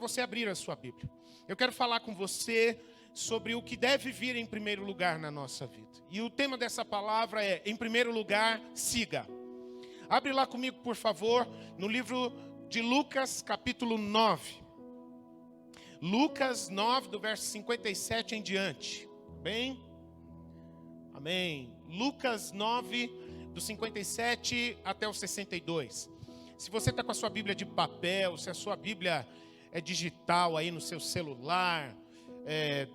você abrir a sua Bíblia. Eu quero falar com você sobre o que deve vir em primeiro lugar na nossa vida. E o tema dessa palavra é, em primeiro lugar, siga. Abre lá comigo, por favor, no livro de Lucas, capítulo 9. Lucas 9, do verso 57 em diante. Bem? Amém. Lucas 9, do 57 até o 62. Se você está com a sua Bíblia de papel, se a sua Bíblia é digital aí no seu celular,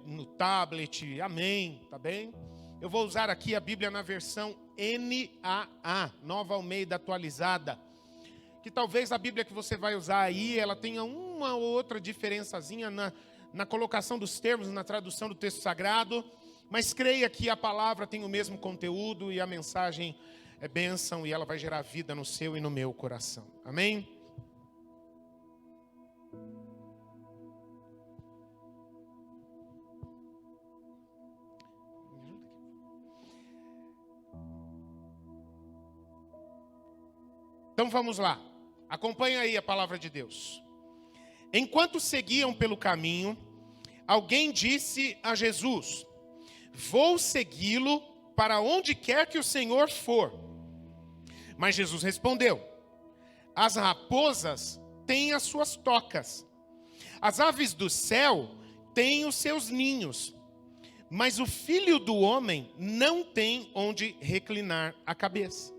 no tablet, amém, tá bem? Eu vou usar aqui a Bíblia na versão NAA, Nova Almeida Atualizada. Que talvez a Bíblia que você vai usar aí, ela tenha uma ou outra diferençazinha na colocação dos termos, na tradução do texto sagrado. Mas creia que a palavra tem o mesmo conteúdo e a mensagem é bênção e ela vai gerar vida no seu e no meu coração. Amém? Então vamos lá. Acompanha aí a palavra de Deus. Enquanto seguiam pelo caminho, alguém disse a Jesus: vou segui-lo para onde quer que o Senhor for. Mas Jesus respondeu: as raposas têm as suas tocas, as aves do céu têm os seus ninhos, mas o Filho do Homem não tem onde reclinar a cabeça.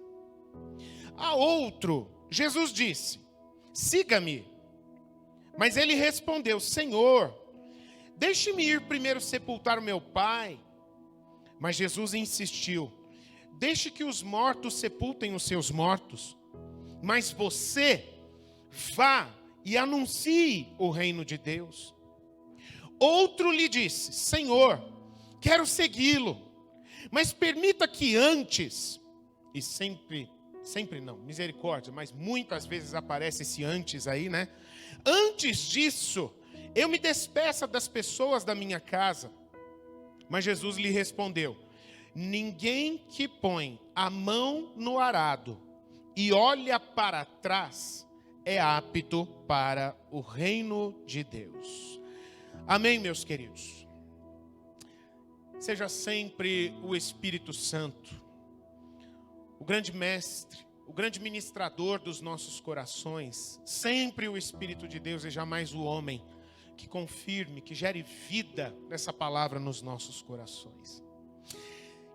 A outro, Jesus disse: siga-me. Mas ele respondeu: Senhor, deixe-me ir primeiro sepultar o meu pai. Mas Jesus insistiu: deixe que os mortos sepultem os seus mortos, mas você vá e anuncie o reino de Deus. Outro lhe disse: Senhor, quero segui-lo, mas permita que antes, e sempre não, misericórdia, mas muitas vezes aparece esse antes aí, né? Antes disso, eu me despeça das pessoas da minha casa. Mas Jesus lhe respondeu: ninguém que põe a mão no arado e olha para trás é apto para o reino de Deus. Amém, meus queridos? Seja sempre o Espírito Santo, o grande mestre, o grande ministrador dos nossos corações, sempre o Espírito de Deus e jamais o homem, que confirme, que gere vida nessa palavra nos nossos corações.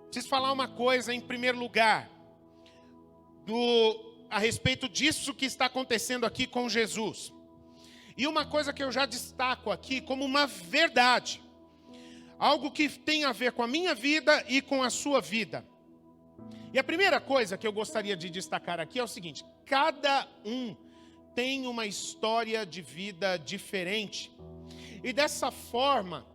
Preciso falar uma coisa em primeiro lugar, a respeito disso que está acontecendo aqui com Jesus. E uma coisa que eu já destaco aqui como uma verdade, algo que tem a ver com a minha vida e com a sua vida. E a primeira coisa que eu gostaria de destacar aqui é o seguinte: cada um tem uma história de vida diferente. E dessa forma,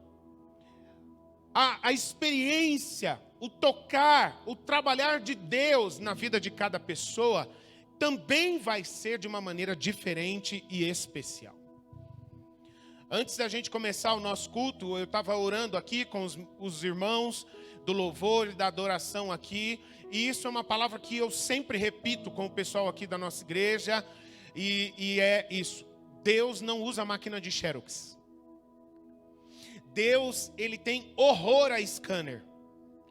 a experiência, o tocar, o trabalhar de Deus na vida de cada pessoa também vai ser de uma maneira diferente e especial. Antes da gente começar o nosso culto, eu estava orando aqui com os irmãos do louvor e da adoração aqui. E isso é uma palavra que eu sempre repito com o pessoal aqui da nossa igreja. E é isso: Deus não usa máquina de Xerox. Deus, ele tem horror a scanner.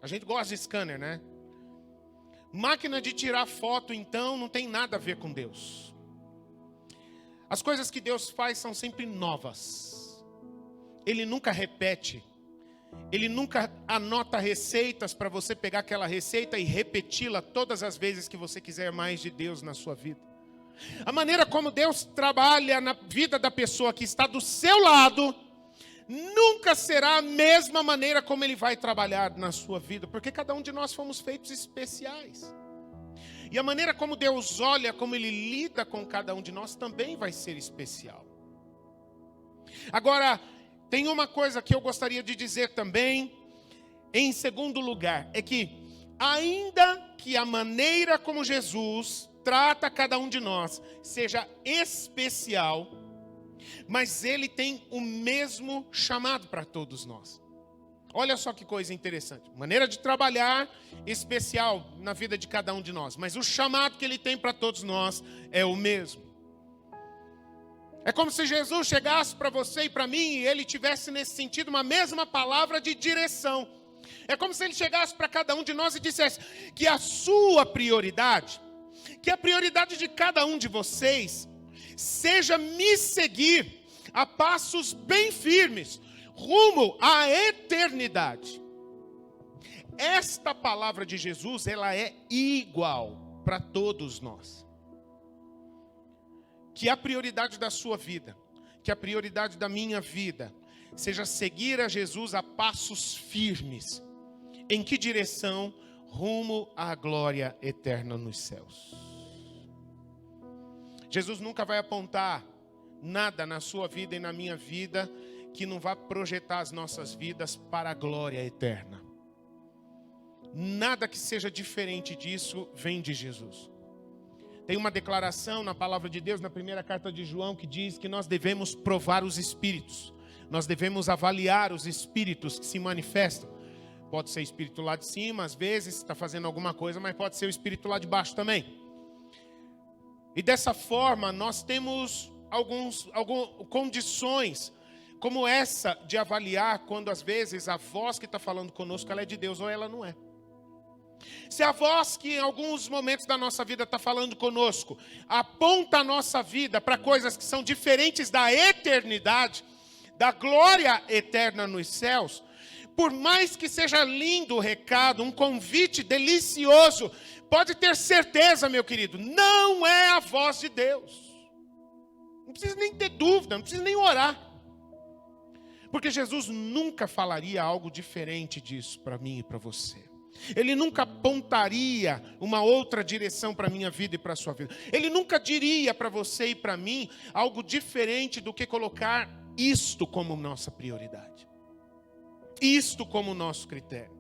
A gente gosta de scanner, né? Máquina de tirar foto, então, não tem nada a ver com Deus. As coisas que Deus faz são sempre novas. Ele nunca repete. Ele nunca anota receitas para você pegar aquela receita e repeti-la todas as vezes que você quiser mais de Deus na sua vida. A maneira como Deus trabalha na vida da pessoa que está do seu lado nunca será a mesma maneira como Ele vai trabalhar na sua vida, porque cada um de nós fomos feitos especiais. E a maneira como Deus olha, como Ele lida com cada um de nós também vai ser especial. Agora, tem uma coisa que eu gostaria de dizer também, em segundo lugar, é que ainda que a maneira como Jesus trata cada um de nós seja especial, mas Ele tem o mesmo chamado para todos nós. Olha só que coisa interessante. Maneira de trabalhar especial na vida de cada um de nós, mas o chamado que Ele tem para todos nós é o mesmo. É como se Jesus chegasse para você e para mim e ele tivesse nesse sentido uma mesma palavra de direção. É como se ele chegasse para cada um de nós e dissesse que a sua prioridade, que a prioridade de cada um de vocês, seja me seguir a passos bem firmes, rumo à eternidade. Esta palavra de Jesus, ela é igual para todos nós. Que a prioridade da sua vida, que a prioridade da minha vida, seja seguir a Jesus a passos firmes. Em que direção? Rumo à glória eterna nos céus. Jesus nunca vai apontar nada na sua vida e na minha vida que não vá projetar as nossas vidas para a glória eterna. Nada que seja diferente disso vem de Jesus. Tem uma declaração na palavra de Deus, na primeira carta de João, que diz que nós devemos provar os espíritos. Nós devemos avaliar os espíritos que se manifestam. Pode ser espírito lá de cima, às vezes, está fazendo alguma coisa, mas pode ser o espírito lá de baixo também. E dessa forma, nós temos algumas condições, como essa de avaliar quando às vezes a voz que está falando conosco, ela é de Deus ou ela não é. Se a voz que em alguns momentos da nossa vida está falando conosco, aponta a nossa vida para coisas que são diferentes da eternidade, da glória eterna nos céus, por mais que seja lindo o recado, um convite delicioso, pode ter certeza, meu querido, não é a voz de Deus. Não precisa nem ter dúvida, não precisa nem orar. Porque Jesus nunca falaria algo diferente disso para mim e para você. Ele nunca apontaria uma outra direção para a minha vida e para a sua vida. Ele nunca diria para você e para mim algo diferente do que colocar isto como nossa prioridade. Isto como nosso critério.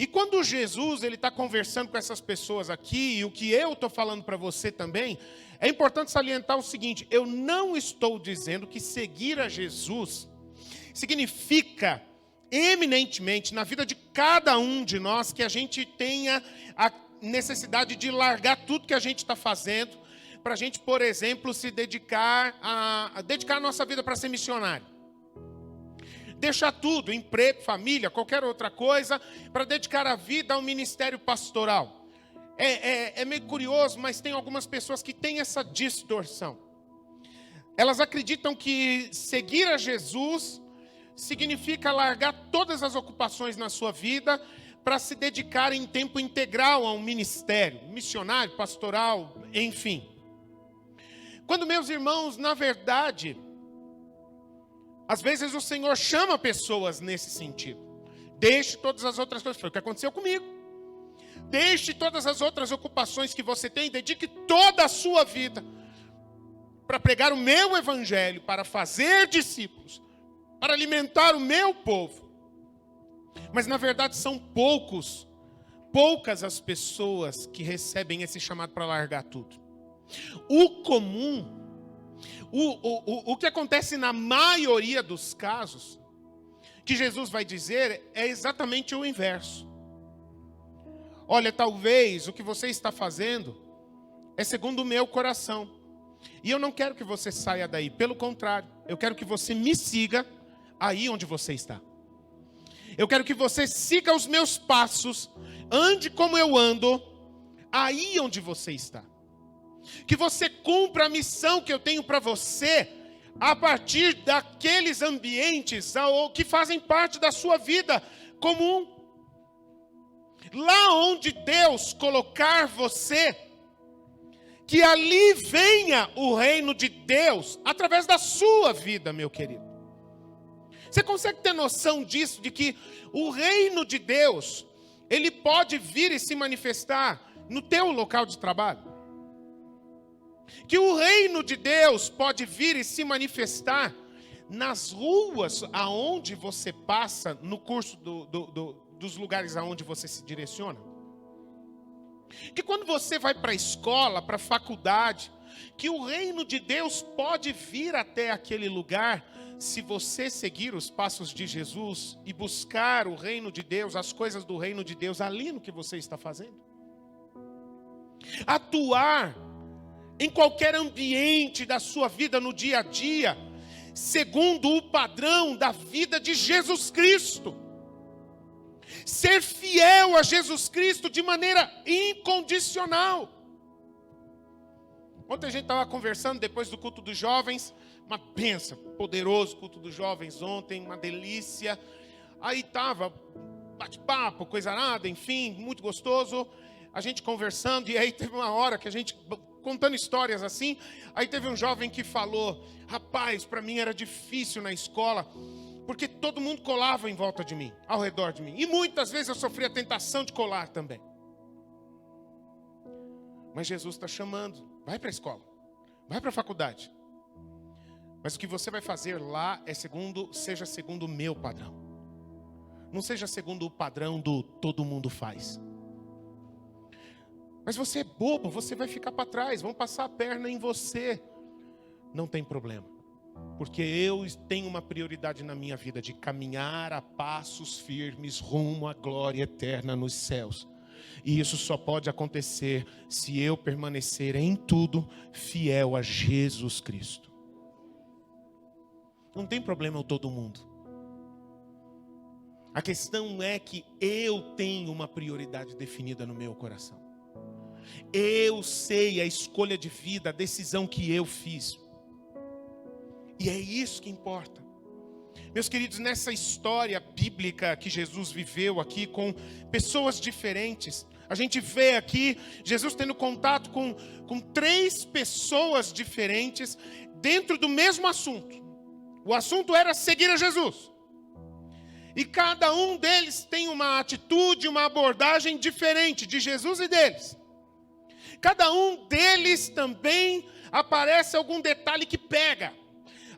E quando Jesus ele está conversando com essas pessoas aqui, e o que eu estou falando para você também, é importante salientar o seguinte: eu não estou dizendo que seguir a Jesus significa eminentemente na vida de cada um de nós que a gente tenha a necessidade de largar tudo que a gente está fazendo para a gente, por exemplo, se dedicar a nossa vida para ser missionário. Deixar tudo, emprego, família, qualquer outra coisa, para dedicar a vida ao ministério pastoral. É meio curioso, mas tem algumas pessoas que têm essa distorção. Elas acreditam que seguir a Jesus significa largar todas as ocupações na sua vida para se dedicar em tempo integral a um ministério, missionário, pastoral, enfim. Quando, meus irmãos, na verdade, às vezes o Senhor chama pessoas nesse sentido. Deixe todas as outras coisas. Foi o que aconteceu comigo. Deixe todas as outras ocupações que você tem, dedique toda a sua vida para pregar o meu evangelho, para fazer discípulos, para alimentar o meu povo. Mas na verdade são poucas as pessoas que recebem esse chamado para largar tudo. O comum, o que acontece na maioria dos casos, que Jesus vai dizer, é exatamente o inverso. Olha, talvez o que você está fazendo é segundo o meu coração. E eu não quero que você saia daí, pelo contrário, eu quero que você me siga aí onde você está. Eu quero que você siga os meus passos, ande como eu ando, aí onde você está. Que você cumpra a missão que eu tenho para você, a partir daqueles ambientes que fazem parte da sua vida comum. Lá onde Deus colocar você, que ali venha o reino de Deus, através da sua vida, meu querido. Você consegue ter noção disso, de que o reino de Deus, ele pode vir e se manifestar no teu local de trabalho? Que o reino de Deus pode vir e se manifestar nas ruas aonde você passa, no curso dos lugares aonde você se direciona? Que quando você vai para a escola, para a faculdade, que o reino de Deus pode vir até aquele lugar, se você seguir os passos de Jesus e buscar o reino de Deus, as coisas do reino de Deus ali no que você está fazendo. Atuar em qualquer ambiente da sua vida no dia a dia, segundo o padrão da vida de Jesus Cristo. Ser fiel a Jesus Cristo de maneira incondicional. Ontem a gente estava conversando depois do culto dos jovens, uma bênção, poderoso culto dos jovens ontem, uma delícia. Aí estava bate-papo, coisa arada, enfim, muito gostoso. A gente conversando, e aí teve uma hora que a gente, contando histórias assim, aí teve um jovem que falou: rapaz, para mim era difícil na escola, porque todo mundo colava em volta de mim, ao redor de mim. E muitas vezes eu sofri a tentação de colar também. Mas Jesus está chamando, vai para a escola, vai para a faculdade. Mas o que você vai fazer lá seja segundo o meu padrão. Não seja segundo o padrão do todo mundo faz. Mas você é bobo, você vai ficar para trás, vão passar a perna em você. Não tem problema, porque eu tenho uma prioridade na minha vida de caminhar a passos firmes rumo à glória eterna nos céus. E isso só pode acontecer se eu permanecer em tudo fiel a Jesus Cristo. Não tem problema o todo mundo. A questão é que eu tenho uma prioridade definida no meu coração. Eu sei a escolha de vida, a decisão que eu fiz. E é isso que importa. Meus queridos, nessa história bíblica que Jesus viveu aqui com pessoas diferentes, a gente vê aqui Jesus tendo contato com 3 pessoas diferentes dentro do mesmo assunto. O assunto era seguir a Jesus. E cada um deles tem uma atitude, uma abordagem diferente de Jesus e deles. Cada um deles também aparece algum detalhe que pega.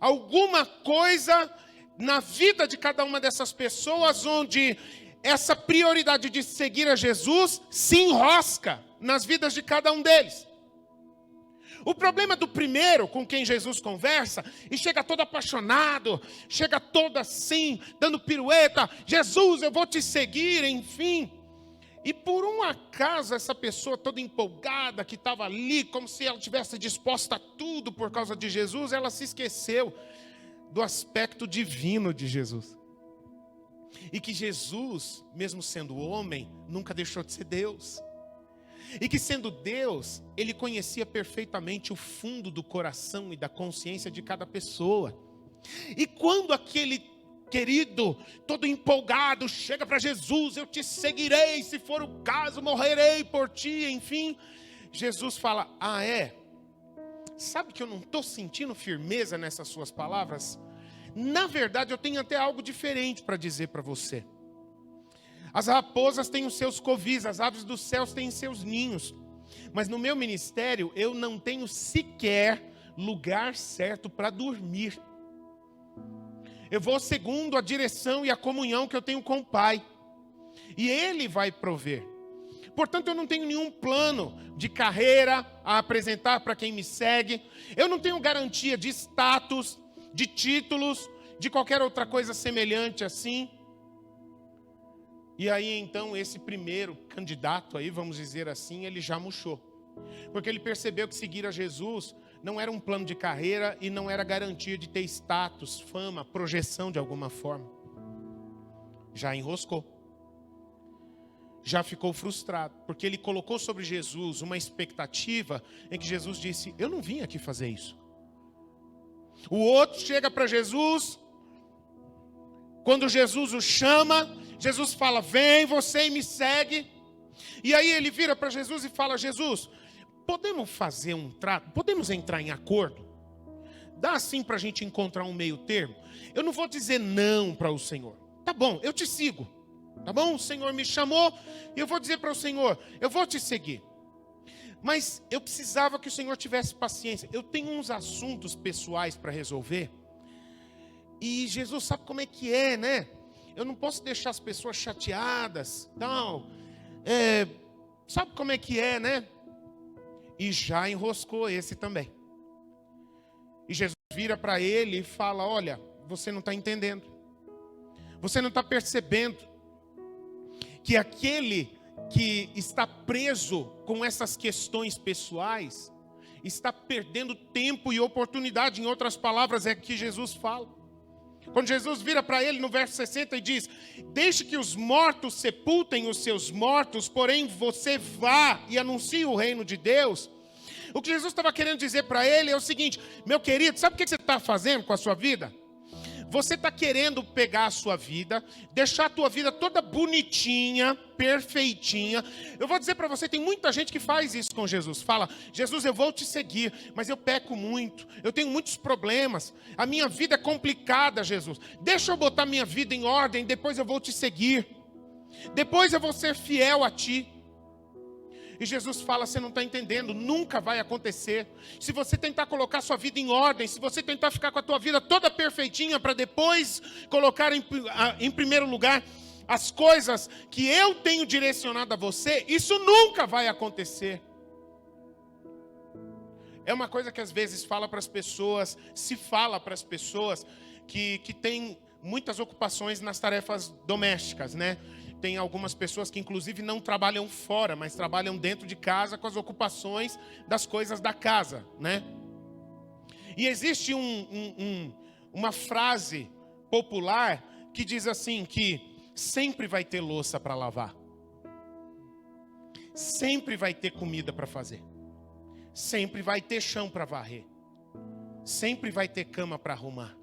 Alguma coisa na vida de cada uma dessas pessoas onde essa prioridade de seguir a Jesus se enrosca nas vidas de cada um deles. O problema do primeiro com quem Jesus conversa, e chega todo apaixonado, chega todo assim, dando pirueta: Jesus, eu vou te seguir, enfim. E por um acaso essa pessoa toda empolgada, que estava ali, como se ela tivesse disposta a tudo por causa de Jesus, ela se esqueceu do aspecto divino de Jesus. E que Jesus, mesmo sendo homem, nunca deixou de ser Deus. E que sendo Deus, Ele conhecia perfeitamente o fundo do coração e da consciência de cada pessoa. E quando aquele querido, todo empolgado, chega para Jesus: eu te seguirei, se for o caso, morrerei por ti, enfim. Jesus fala: ah, é? Sabe que eu não estou sentindo firmeza nessas suas palavras? Na verdade, eu tenho até algo diferente para dizer para você. As raposas têm os seus covis, as aves dos céus têm seus ninhos. Mas no meu ministério, eu não tenho sequer lugar certo para dormir. Eu vou segundo a direção e a comunhão que eu tenho com o Pai. E Ele vai prover. Portanto, eu não tenho nenhum plano de carreira a apresentar para quem me segue. Eu não tenho garantia de status, de títulos, de qualquer outra coisa semelhante assim. E aí então esse primeiro candidato aí, vamos dizer assim, ele já murchou. Porque ele percebeu que seguir a Jesus não era um plano de carreira e não era garantia de ter status, fama, projeção de alguma forma. Já enroscou. Já ficou frustrado, porque ele colocou sobre Jesus uma expectativa em que Jesus disse: eu não vim aqui fazer isso. O outro chega para Jesus, quando Jesus o chama, Jesus fala: vem você e me segue. E aí ele vira para Jesus e fala: Jesus, podemos fazer um trato? Podemos entrar em acordo? Dá assim para a gente encontrar um meio termo? Eu não vou dizer não para o Senhor. Tá bom, eu te sigo. Tá bom? O Senhor me chamou e eu vou dizer para o Senhor: eu vou te seguir. Mas eu precisava que o Senhor tivesse paciência. Eu tenho uns assuntos pessoais para resolver. E Jesus sabe como é que é, né? Eu não posso deixar as pessoas chateadas. Não. Sabe como é que é, né? E já enroscou esse também. E Jesus vira para ele e fala: olha, você não está entendendo. Você não está percebendo que aquele que está preso com essas questões pessoais, está perdendo tempo e oportunidade. Em outras palavras, é que Jesus fala. Quando Jesus vira para ele no verso 60 e diz: deixe que os mortos sepultem os seus mortos, porém você vá e anuncie o reino de Deus. O que Jesus estava querendo dizer para ele é o seguinte: meu querido, sabe o que você está fazendo com a sua vida? Você está querendo pegar a sua vida, deixar a tua vida toda bonitinha, perfeitinha. Eu vou dizer para você, tem muita gente que faz isso com Jesus. Fala: Jesus, eu vou te seguir, mas eu peco muito, eu tenho muitos problemas, a minha vida é complicada, Jesus. Deixa eu botar minha vida em ordem, depois eu vou te seguir. Depois eu vou ser fiel a ti. E Jesus fala: você não está entendendo, nunca vai acontecer. Se você tentar colocar sua vida em ordem, se você tentar ficar com a tua vida toda perfeitinha para depois colocar em primeiro lugar as coisas que eu tenho direcionado a você, isso nunca vai acontecer. É uma coisa que às vezes fala para as pessoas, se fala para as pessoas que têm muitas ocupações nas tarefas domésticas, né? Tem algumas pessoas que inclusive não trabalham fora, mas trabalham dentro de casa com as ocupações das coisas da casa, né? E existe uma frase popular que diz assim, que sempre vai ter louça para lavar. Sempre vai ter comida para fazer. Sempre vai ter chão para varrer. Sempre vai ter cama para arrumar.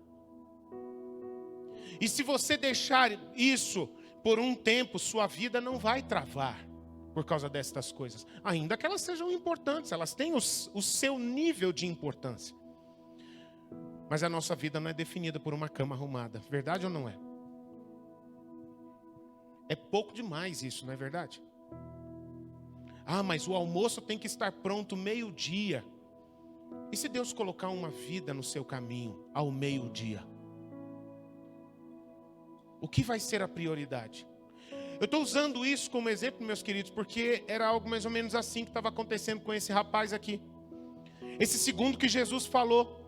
E se você deixar isso por um tempo, sua vida não vai travar por causa destas coisas. Ainda que elas sejam importantes, elas têm o seu nível de importância. Mas a nossa vida não é definida por uma cama arrumada. Verdade ou não é? É pouco demais isso, não é verdade? Ah, mas o almoço tem que estar pronto meio-dia. E se Deus colocar uma vida no seu caminho ao meio-dia? O que vai ser a prioridade? Eu estou usando isso como exemplo, meus queridos, porque era algo mais ou menos assim que estava acontecendo com esse rapaz aqui. Esse segundo que Jesus falou.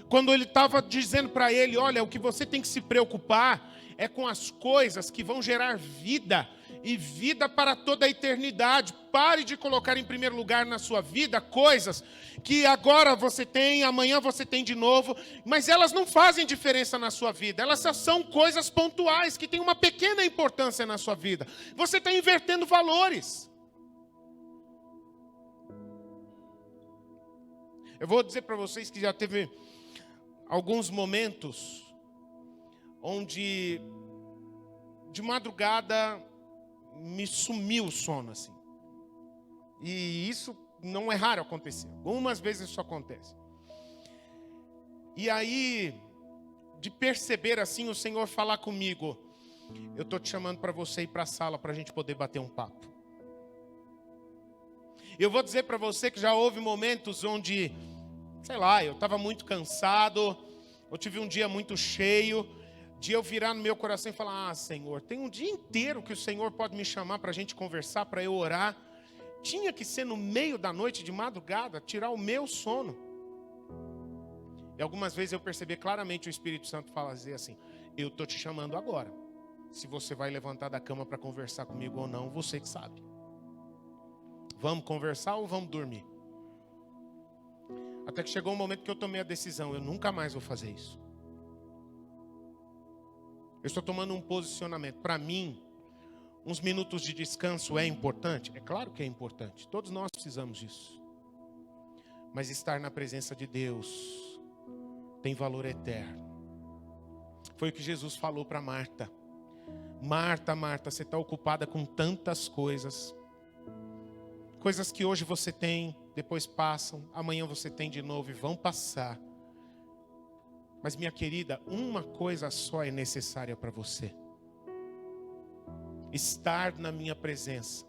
Quando ele estava dizendo para ele: olha, o que você tem que se preocupar é com as coisas que vão gerar vida, e vida para toda a eternidade. Pare de colocar em primeiro lugar na sua vida coisas que agora você tem, amanhã você tem de novo, mas elas não fazem diferença na sua vida. Elas só são coisas pontuais que têm uma pequena importância na sua vida. Você está invertendo valores. Eu vou dizer para vocês que já teve alguns momentos onde de madrugada me sumiu o sono assim. E isso não é raro acontecer. Algumas vezes isso acontece. E aí, de perceber assim o Senhor falar comigo: eu estou te chamando para você ir para a sala para a gente poder bater um papo. Eu vou dizer para você que já houve momentos onde, sei lá, eu estava muito cansado, eu tive um dia muito cheio, de eu virar no meu coração e falar: ah, Senhor, tem um dia inteiro que o Senhor pode me chamar para a gente conversar, para eu orar. Tinha que ser no meio da noite, de madrugada, tirar o meu sono. E algumas vezes eu percebi claramente o Espírito Santo fazer assim: eu estou te chamando agora. Se você vai levantar da cama para conversar comigo ou não, você que sabe. Vamos conversar ou vamos dormir? Até que chegou um momento que eu tomei a decisão: eu nunca mais vou fazer isso. Eu estou tomando um posicionamento. Para mim, uns minutos de descanso é importante? É claro que é importante. Todos nós precisamos disso. Mas estar na presença de Deus tem valor eterno. Foi o que Jesus falou para Marta. Marta, Marta, você está ocupada com tantas coisas. Coisas que hoje você tem, depois passam. Amanhã você tem de novo e vão passar. Mas, minha querida, uma coisa só é necessária para você: estar na minha presença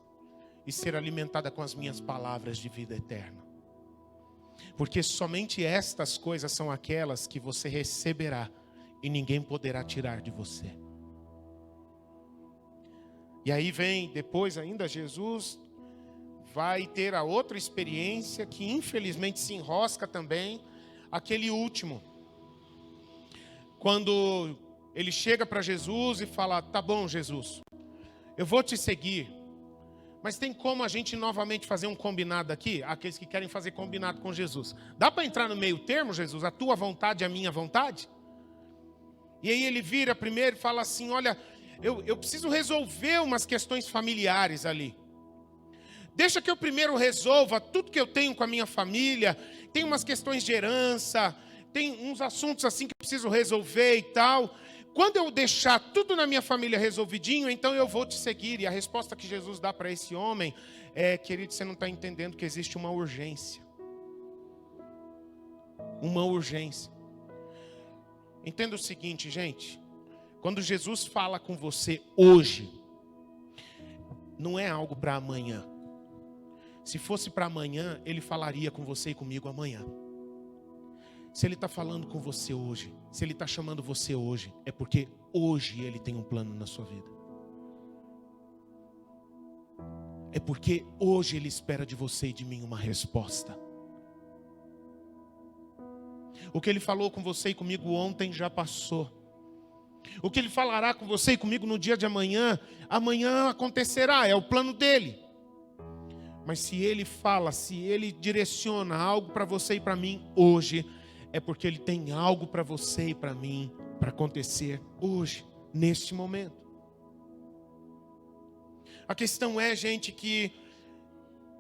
e ser alimentada com as minhas palavras de vida eterna. Porque somente estas coisas são aquelas que você receberá e ninguém poderá tirar de você. E aí vem, depois ainda, Jesus vai ter a outra experiência que infelizmente se enrosca também, aquele último. Quando ele chega para Jesus e fala: tá bom, Jesus, eu vou te seguir, Mas tem como a gente novamente fazer um combinado aqui? Aqueles que querem fazer combinado com Jesus. Dá para entrar no meio termo, Jesus? A tua vontade e a minha vontade? E aí ele vira primeiro e fala assim, olha, eu preciso resolver umas questões familiares ali. Deixa que eu primeiro resolva tudo que eu tenho com a minha família. Tem umas questões de herança, tem uns assuntos assim que eu preciso resolver e tal. Quando eu deixar tudo na minha família resolvidinho, então eu vou te seguir. E a resposta que Jesus dá para esse homem é, querido, você não está entendendo que existe uma urgência. Uma urgência. Entenda o seguinte, gente. Quando Jesus fala com você hoje, não é algo para amanhã. Se fosse para amanhã, ele falaria com você e comigo amanhã. Se ele está falando com você hoje, se ele está chamando você hoje, é porque hoje ele tem um plano na sua vida. É porque hoje ele espera de você e de mim uma resposta. O que ele falou com você e comigo ontem já passou. O que ele falará com você e comigo no dia de amanhã, amanhã acontecerá, é o plano dele. Mas se ele fala, se ele direciona algo para você e para mim hoje, é porque ele tem algo para você e para mim para acontecer hoje, neste momento. A questão é, gente, que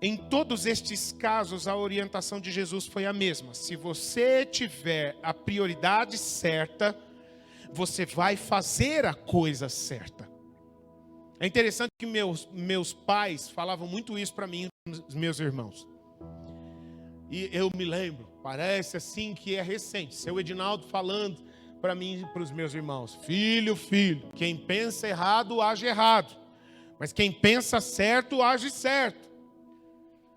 em todos estes casos a orientação de Jesus foi a mesma. Se você tiver a prioridade certa, você vai fazer a coisa certa. É interessante que meus pais falavam muito isso para mim, os meus irmãos. E eu me lembro, parece assim que é recente, seu Edinaldo falando para mim e para os meus irmãos: filho, quem pensa errado, age errado. Mas quem pensa certo, age certo.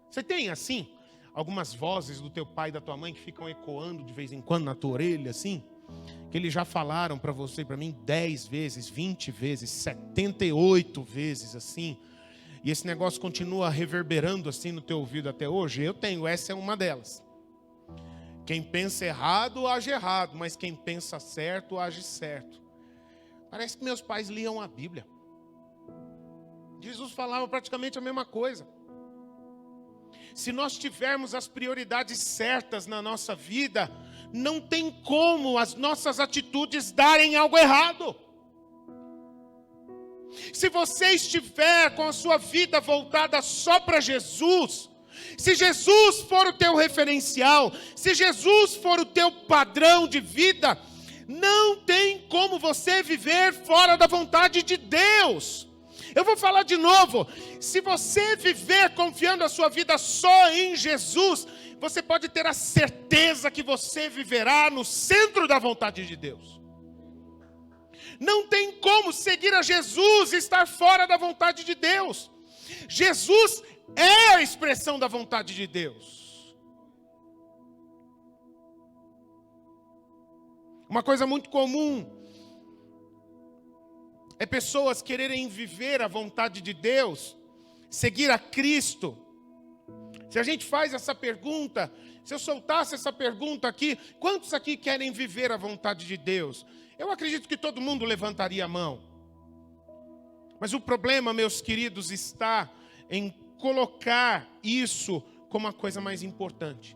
Você tem assim, algumas vozes do teu pai e da tua mãe que ficam ecoando de vez em quando na tua orelha, assim? Que eles já falaram para você e para mim 10 vezes, 20 vezes, 78 vezes, assim. E esse negócio continua reverberando assim no teu ouvido até hoje. Eu tenho, essa é uma delas. Quem pensa errado, age errado. Mas quem pensa certo, age certo. Parece que meus pais liam a Bíblia. Jesus falava praticamente a mesma coisa. Se nós tivermos as prioridades certas na nossa vida, não tem como as nossas atitudes darem algo errado. Se você estiver com a sua vida voltada só para Jesus, se Jesus for o teu referencial, se Jesus for o teu padrão de vida, não tem como você viver fora da vontade de Deus. Eu vou falar de novo, se você viver confiando a sua vida só em Jesus, você pode ter a certeza que você viverá no centro da vontade de Deus. Não tem como seguir a Jesus e estar fora da vontade de Deus. Jesus é a expressão da vontade de Deus. Uma coisa muito comum é pessoas quererem viver a vontade de Deus, seguir a Cristo. Se a gente faz essa pergunta, se eu soltasse essa pergunta aqui, quantos aqui querem viver a vontade de Deus? Eu acredito que todo mundo levantaria a mão. Mas o problema, meus queridos, está em colocar isso como a coisa mais importante.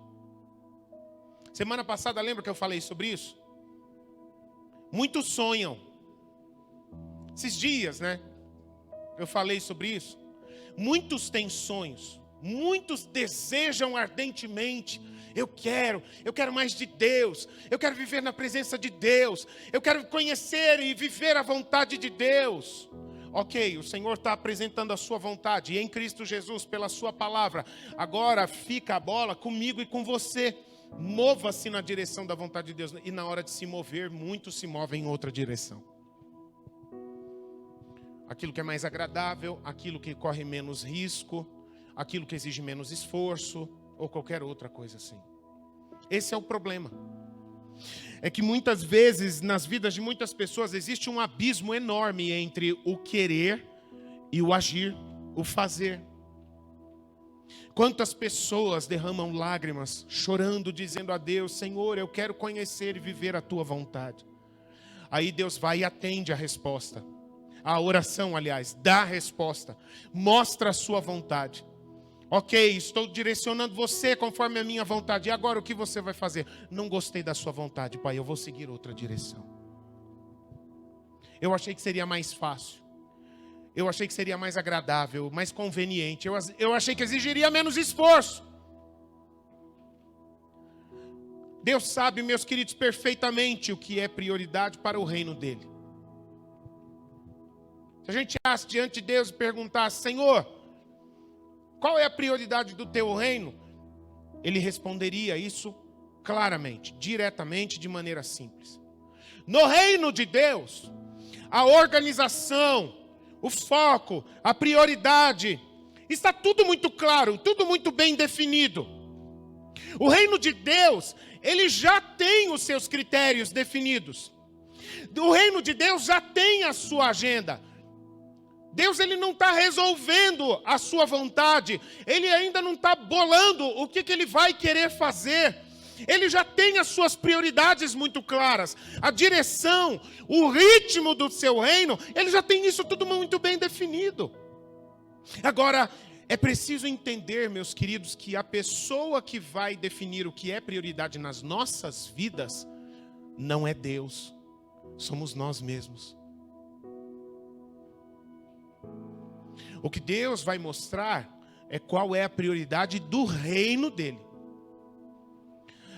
Semana passada, lembra que eu falei sobre isso? Muitos sonham. Esses dias, né? Eu falei sobre isso. Muitos têm sonhos. Muitos desejam ardentemente. Eu quero mais de Deus. Eu quero viver na presença de Deus. Eu quero conhecer e viver a vontade de Deus. Ok, o Senhor está apresentando a sua vontade. E em Cristo Jesus, pela sua palavra. Agora fica a bola comigo e com você. Mova-se na direção da vontade de Deus. E na hora de se mover, muitos se movem em outra direção. Aquilo que é mais agradável, aquilo que corre menos risco, aquilo que exige menos esforço, ou qualquer outra coisa assim. Esse é o problema. É que muitas vezes, nas vidas de muitas pessoas, existe um abismo enorme entre o querer e o agir, o fazer. Quantas pessoas derramam lágrimas, chorando, dizendo a Deus: Senhor, eu quero conhecer e viver a Tua vontade. Aí Deus vai e atende a resposta. A oração, aliás, dá a resposta. Mostra a sua vontade. Ok, estou direcionando você conforme a minha vontade. E agora o que você vai fazer? Não gostei da sua vontade, Pai, eu vou seguir outra direção. Eu achei que seria mais fácil. Eu achei que seria mais agradável, mais conveniente. Eu achei que exigiria menos esforço. Deus sabe, meus queridos, perfeitamente o que é prioridade para o reino dele. Se a gente chegasse diante de Deus e perguntasse: Senhor, qual é a prioridade do teu reino? Ele responderia isso claramente, diretamente, de maneira simples. No reino de Deus, a organização, o foco, a prioridade, está tudo muito claro, tudo muito bem definido. O reino de Deus, ele já tem os seus critérios definidos. O reino de Deus já tem a sua agenda. Deus, ele não está resolvendo a sua vontade. Ele ainda não está bolando o que ele vai querer fazer. Ele já tem as suas prioridades muito claras. A direção, o ritmo do seu reino, ele já tem isso tudo muito bem definido. Agora, é preciso entender, meus queridos, que a pessoa que vai definir o que é prioridade nas nossas vidas não é Deus, somos nós mesmos. O que Deus vai mostrar é qual é a prioridade do reino dele.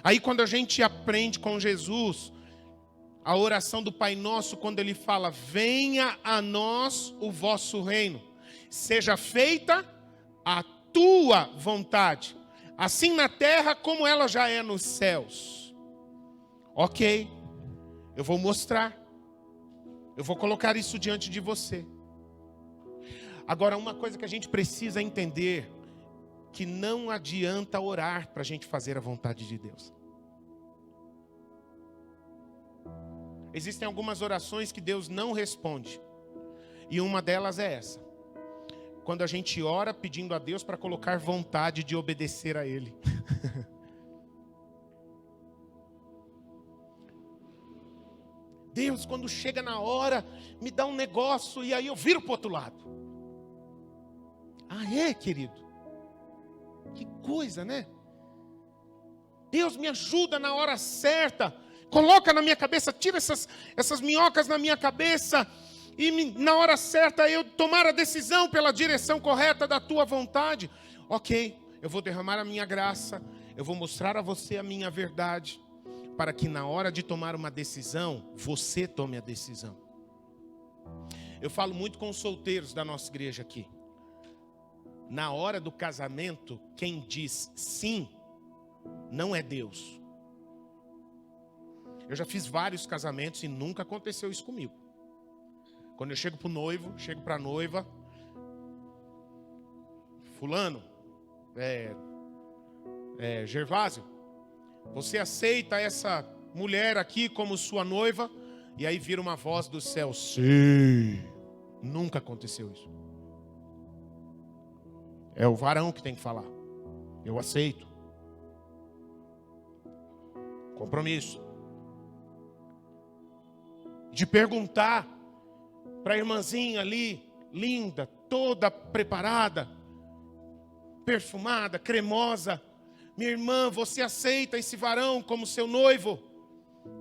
Aí quando a gente aprende com Jesus a oração do Pai Nosso, quando ele fala: venha a nós o vosso reino, seja feita a tua vontade, assim na terra como ela já é nos céus. Ok, eu vou mostrar, eu vou colocar isso diante de você. Agora, uma coisa que a gente precisa entender, que não adianta orar para a gente fazer a vontade de Deus. Existem algumas orações que Deus não responde, e uma delas é essa: quando a gente ora pedindo a Deus para colocar vontade de obedecer a Ele. Deus, quando chega na hora, me dá um negócio e aí eu viro para o outro lado. Ah, é, querido? Que coisa, né? Deus, me ajuda na hora certa. Coloca na minha cabeça, tira essas minhocas na minha cabeça. E na hora certa eu tomar a decisão pela direção correta da tua vontade. Ok, eu vou derramar a minha graça. Eu vou mostrar a você a minha verdade. Para que na hora de tomar uma decisão, você tome a decisão. Eu falo muito com os solteiros da nossa igreja aqui. Na hora do casamento, quem diz sim, não é Deus. Eu já fiz vários casamentos e nunca aconteceu isso comigo. Quando eu chego para o noivo, chego para a noiva: fulano, Gervásio, você aceita essa mulher aqui como sua noiva? E aí vira uma voz do céu: sim. Nunca aconteceu isso. É o varão que tem que falar. Eu aceito. Compromisso. De perguntar para a irmãzinha ali, linda, toda preparada, perfumada, cremosa: minha irmã, você aceita esse varão como seu noivo?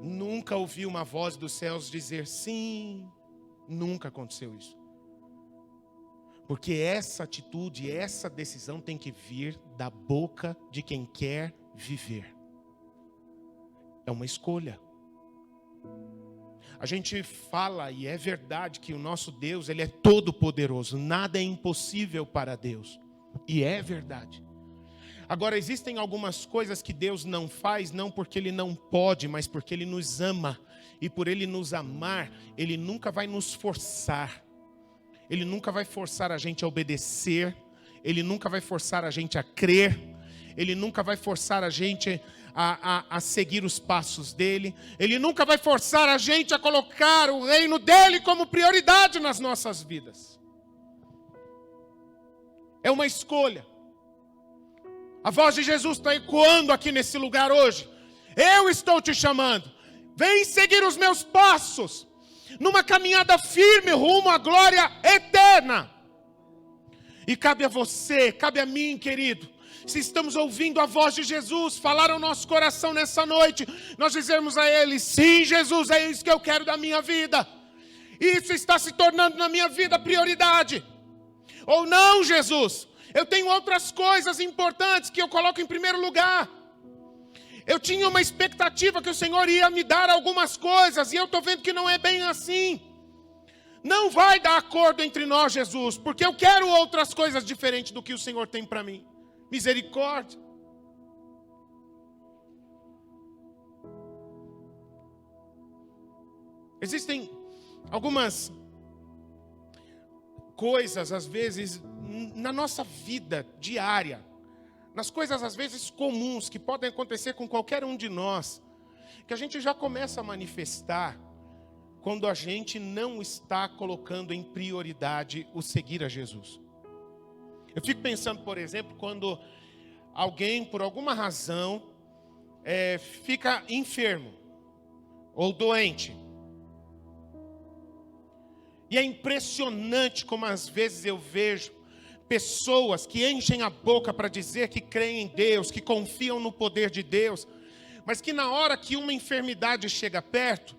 Nunca ouvi uma voz dos céus dizer sim. Nunca aconteceu isso. Porque essa atitude, essa decisão tem que vir da boca de quem quer viver. É uma escolha. A gente fala, e é verdade, que o nosso Deus, ele é todo poderoso. Nada é impossível para Deus. E é verdade. Agora, existem algumas coisas que Deus não faz, não porque Ele não pode, mas porque Ele nos ama. E por Ele nos amar, Ele nunca vai nos forçar. Ele nunca vai forçar a gente a obedecer. Ele nunca vai forçar a gente a crer. Ele nunca vai forçar a gente a seguir os passos dele. Ele nunca vai forçar a gente a colocar o reino dele como prioridade nas nossas vidas. É uma escolha. A voz de Jesus está ecoando aqui nesse lugar hoje. Eu estou te chamando. Vem seguir os meus passos. numa caminhada firme rumo à glória eterna. E cabe a você, cabe a mim, querido, se estamos ouvindo a voz de Jesus falar ao nosso coração nessa noite, nós dizemos a Ele: sim, Jesus, é isso que eu quero da minha vida. Isso está se tornando na minha vida prioridade. Ou não, Jesus, eu tenho outras coisas importantes que eu coloco em primeiro lugar. Eu tinha uma expectativa que o Senhor ia me dar algumas coisas, e eu estou vendo que não é bem assim. Não vai dar acordo entre nós, Jesus, porque eu quero outras coisas diferentes do que o Senhor tem para mim. Misericórdia. Existem algumas coisas, às vezes, na nossa vida diária, nas coisas, às vezes, comuns, que podem acontecer com qualquer um de nós, que a gente já começa a manifestar quando a gente não está colocando em prioridade o seguir a Jesus. Eu fico pensando, por exemplo, quando alguém, por alguma razão, fica enfermo ou doente. E é impressionante como às vezes eu vejo pessoas que enchem a boca para dizer que creem em Deus, que confiam no poder de Deus, mas que na hora que uma enfermidade chega perto,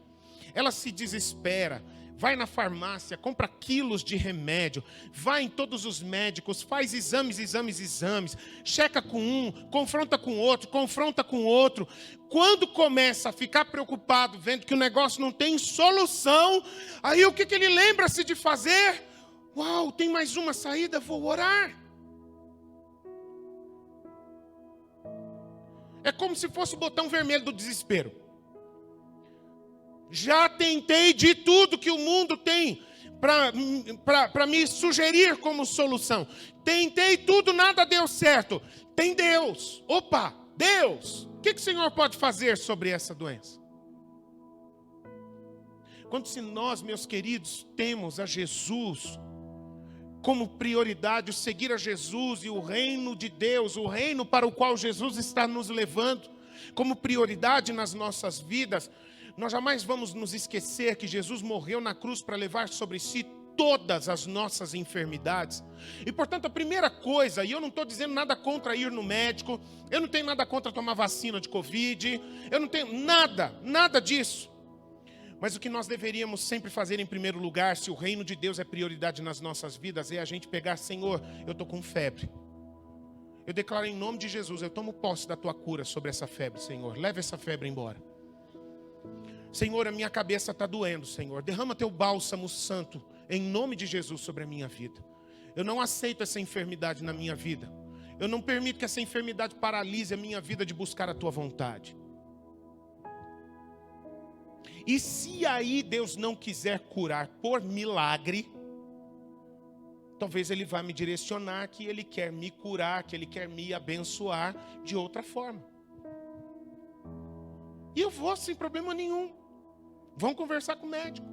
ela se desespera, vai na farmácia, compra quilos de remédio, vai em todos os médicos, faz exames, checa com um, confronta com outro. Quando começa a ficar preocupado, vendo que o negócio não tem solução, aí o que ele lembra-se de fazer? Uau, tem mais uma saída, vou orar. É como se fosse o botão vermelho do desespero. Já tentei de tudo que o mundo tem para me sugerir como solução. Tentei tudo, nada deu certo. Tem Deus. Opa, Deus. O que o Senhor pode fazer sobre essa doença? Quando se nós, meus queridos, temos a Jesus como prioridade, o seguir a Jesus e o reino de Deus, o reino para o qual Jesus está nos levando, como prioridade nas nossas vidas, nós jamais vamos nos esquecer que Jesus morreu na cruz para levar sobre si todas as nossas enfermidades. E portanto a primeira coisa, e eu não estou dizendo nada contra ir no médico, eu não tenho nada contra tomar vacina de Covid, eu não tenho nada disso. Mas o que nós deveríamos sempre fazer em primeiro lugar, se o reino de Deus é prioridade nas nossas vidas, é a gente pegar: Senhor, eu estou com febre. Eu declaro em nome de Jesus, eu tomo posse da tua cura sobre essa febre, Senhor. Leva essa febre embora. Senhor, a minha cabeça está doendo, Senhor. Derrama teu bálsamo santo, em nome de Jesus, sobre a minha vida. Eu não aceito essa enfermidade na minha vida. Eu não permito que essa enfermidade paralise a minha vida de buscar a tua vontade. E se aí Deus não quiser curar por milagre, talvez Ele vá me direcionar que Ele quer me curar, que Ele quer me abençoar de outra forma. E eu vou sem problema nenhum. Vão conversar com o médico.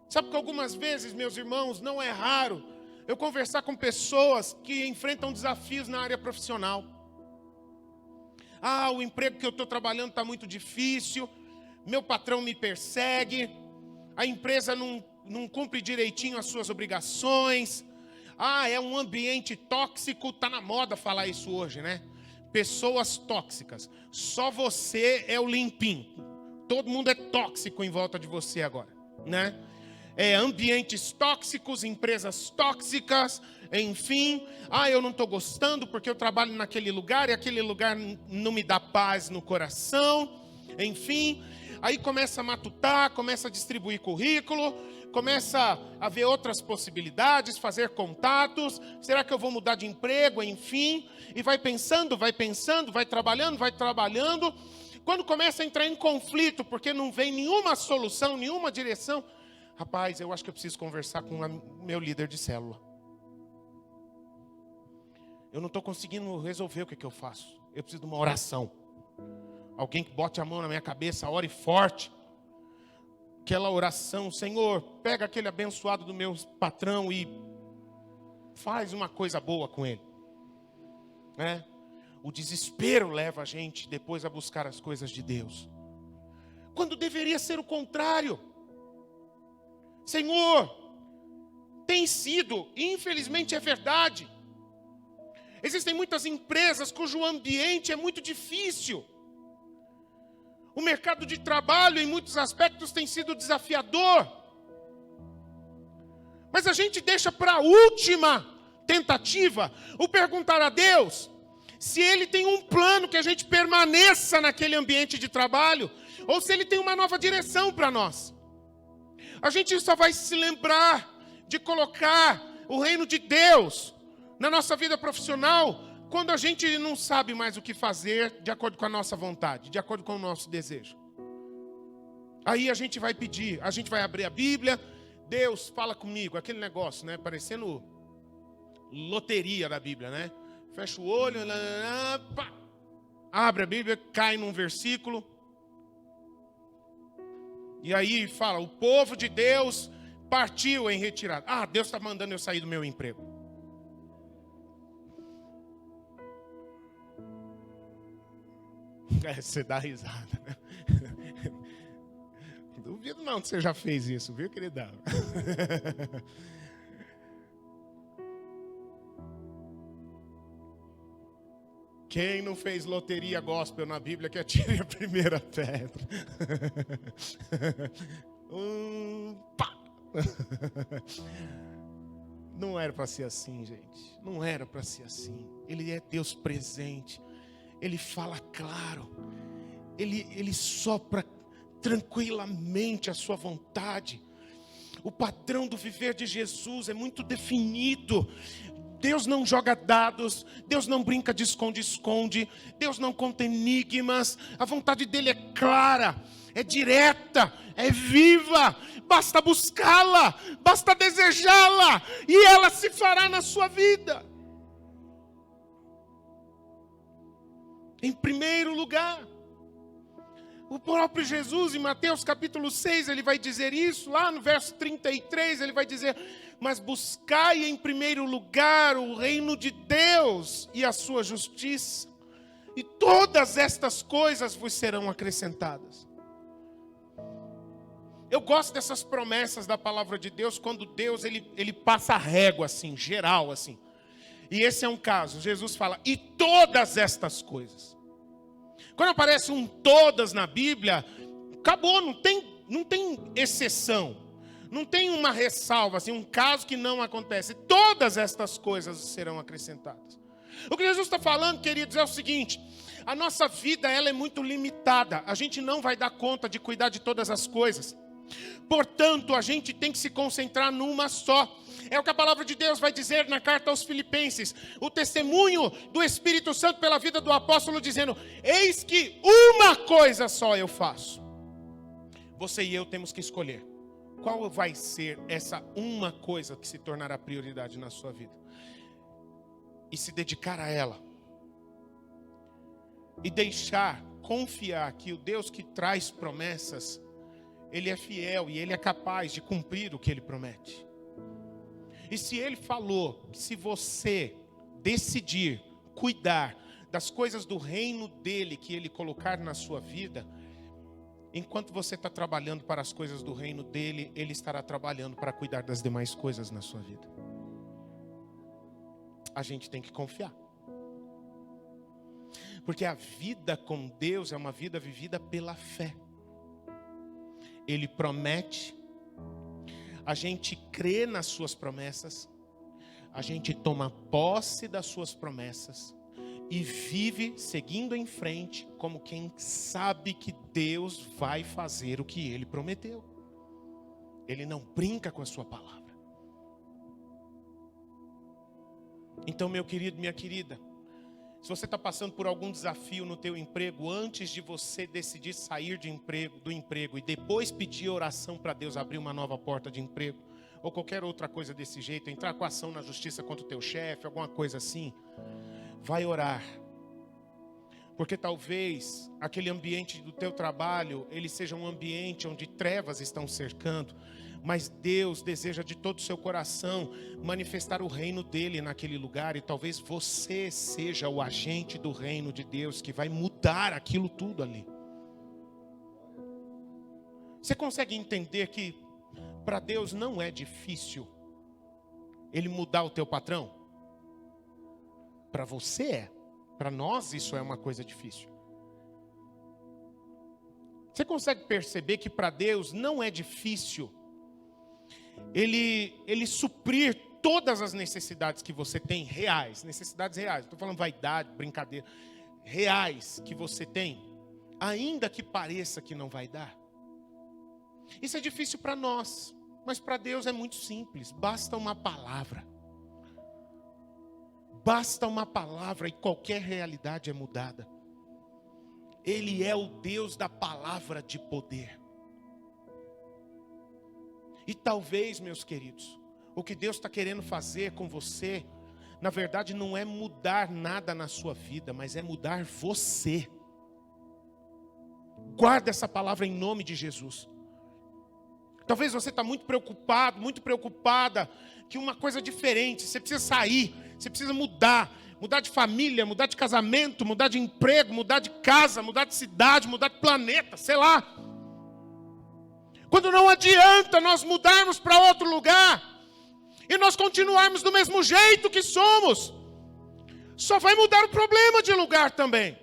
Sabe que algumas vezes, meus irmãos, não é raro eu conversar com pessoas que enfrentam desafios na área profissional. O emprego que eu estou trabalhando está muito difícil, meu patrão me persegue, a empresa não cumpre direitinho as suas obrigações. É um ambiente tóxico, está na moda falar isso hoje, né? Pessoas tóxicas. Só você é o limpinho. Todo mundo é tóxico em volta de você agora, né? Ambientes tóxicos, empresas tóxicas, enfim. Eu não estou gostando porque eu trabalho naquele lugar e aquele lugar não me dá paz no coração. Enfim, aí começa a matutar, começa a distribuir currículo, começa a ver outras possibilidades, fazer contatos. Será que eu vou mudar de emprego? Enfim, e vai pensando, vai trabalhando. Quando começa a entrar em conflito, porque não vem nenhuma solução, nenhuma direção, rapaz, eu acho que eu preciso conversar com o meu líder de célula. Eu não estou conseguindo resolver o que eu faço. Eu preciso de uma oração. Alguém que bote a mão na minha cabeça, ore forte. Aquela oração: Senhor, pega aquele abençoado do meu patrão e faz uma coisa boa com ele. O desespero leva a gente depois a buscar as coisas de Deus. quando deveria ser o contrário. Senhor, tem sido, infelizmente é verdade. Existem muitas empresas cujo ambiente é muito difícil. O mercado de trabalho, em muitos aspectos, tem sido desafiador. Mas a gente deixa para a última tentativa o perguntar a Deus se Ele tem um plano que a gente permaneça naquele ambiente de trabalho, ou se Ele tem uma nova direção para nós. A gente só vai se lembrar de colocar o reino de Deus na nossa vida profissional quando a gente não sabe mais o que fazer de acordo com a nossa vontade, de acordo com o nosso desejo. Aí a gente vai pedir, a gente vai abrir a Bíblia, Deus fala comigo, aquele negócio, né? Parecendo loteria da Bíblia, né? Fecha o olho, pá, abre a Bíblia, cai num versículo. E aí fala, o povo de Deus partiu em retirada. Ah, Deus está mandando eu sair do meu emprego. Você dá risada, né? Duvido não que você já fez isso, viu, queridão? Quem não fez loteria gospel na Bíblia que atire a primeira pedra. Pá. Não era para ser assim, gente. Não era para ser assim. Ele é Deus presente. Ele fala claro. Ele sopra tranquilamente a sua vontade. O padrão do viver de Jesus é muito definido. Deus não joga dados, Deus não brinca de esconde-esconde, Deus não conta enigmas, a vontade dele é clara, é direta, é viva, basta buscá-la, basta desejá-la, e ela se fará na sua vida. Em primeiro lugar, o próprio Jesus, em Mateus capítulo 6, ele vai dizer isso, lá no verso 33, ele vai dizer: mas buscai em primeiro lugar o reino de Deus e a sua justiça, e todas estas coisas vos serão acrescentadas. Eu gosto dessas promessas da palavra de Deus, quando Deus ele passa a régua assim, geral assim. E esse é um caso, Jesus fala, e todas estas coisas. Quando aparece um todas na Bíblia, acabou, não tem exceção. Não tem uma ressalva, assim, um caso que não acontece. Todas estas coisas serão acrescentadas. O que Jesus está falando, queridos, é o seguinte: a nossa vida ela é muito limitada. A gente não vai dar conta de cuidar de todas as coisas. Portanto, a gente tem que se concentrar numa só. É o que a palavra de Deus vai dizer na carta aos Filipenses. O testemunho do Espírito Santo pela vida do apóstolo dizendo: eis que uma coisa só eu faço. Você e eu temos que escolher. Qual vai ser essa uma coisa que se tornará prioridade na sua vida? E se dedicar a ela. E deixar, confiar que o Deus que traz promessas, Ele é fiel e Ele é capaz de cumprir o que Ele promete. E se Ele falou, se você decidir cuidar das coisas do reino dEle que Ele colocar na sua vida, enquanto você está trabalhando para as coisas do reino dEle, Ele estará trabalhando para cuidar das demais coisas na sua vida. A gente tem que confiar. Porque a vida com Deus é uma vida vivida pela fé. Ele promete, a gente crê nas suas promessas, a gente toma posse das suas promessas e vive seguindo em frente como quem sabe que Deus vai fazer o que Ele prometeu. Ele não brinca com a sua palavra. Então, meu querido, minha querida, se você está passando por algum desafio no teu emprego, antes de você decidir sair do emprego e depois pedir oração para Deus abrir uma nova porta de emprego, ou qualquer outra coisa desse jeito, entrar com ação na justiça contra o teu chefe, alguma coisa assim, vai orar. Porque talvez aquele ambiente do teu trabalho, ele seja um ambiente onde trevas estão cercando, mas Deus deseja de todo o seu coração manifestar o reino dele naquele lugar, e talvez você seja o agente do reino de Deus que vai mudar aquilo tudo ali. Você consegue entender que para Deus não é difícil Ele mudar o teu patrão? Para você é. Para nós isso é uma coisa difícil. Você consegue perceber que para Deus não é difícil Ele suprir todas as necessidades que você tem, reais, necessidades reais. Estou falando vaidade, brincadeira, reais que você tem, ainda que pareça que não vai dar. Isso é difícil para nós, mas para Deus é muito simples. Basta uma palavra. Basta uma palavra e qualquer realidade é mudada. Ele é o Deus da palavra de poder. E talvez, meus queridos, o que Deus está querendo fazer com você, na verdade não é mudar nada na sua vida, mas é mudar você. Guarda essa palavra em nome de Jesus. Talvez você está muito preocupado, muito preocupada, que uma coisa diferente, você precisa sair, você precisa mudar de família, mudar de casamento, mudar de emprego, mudar de casa, mudar de cidade, mudar de planeta, sei lá. Quando não adianta nós mudarmos para outro lugar e nós continuarmos do mesmo jeito que somos, só vai mudar o problema de lugar também.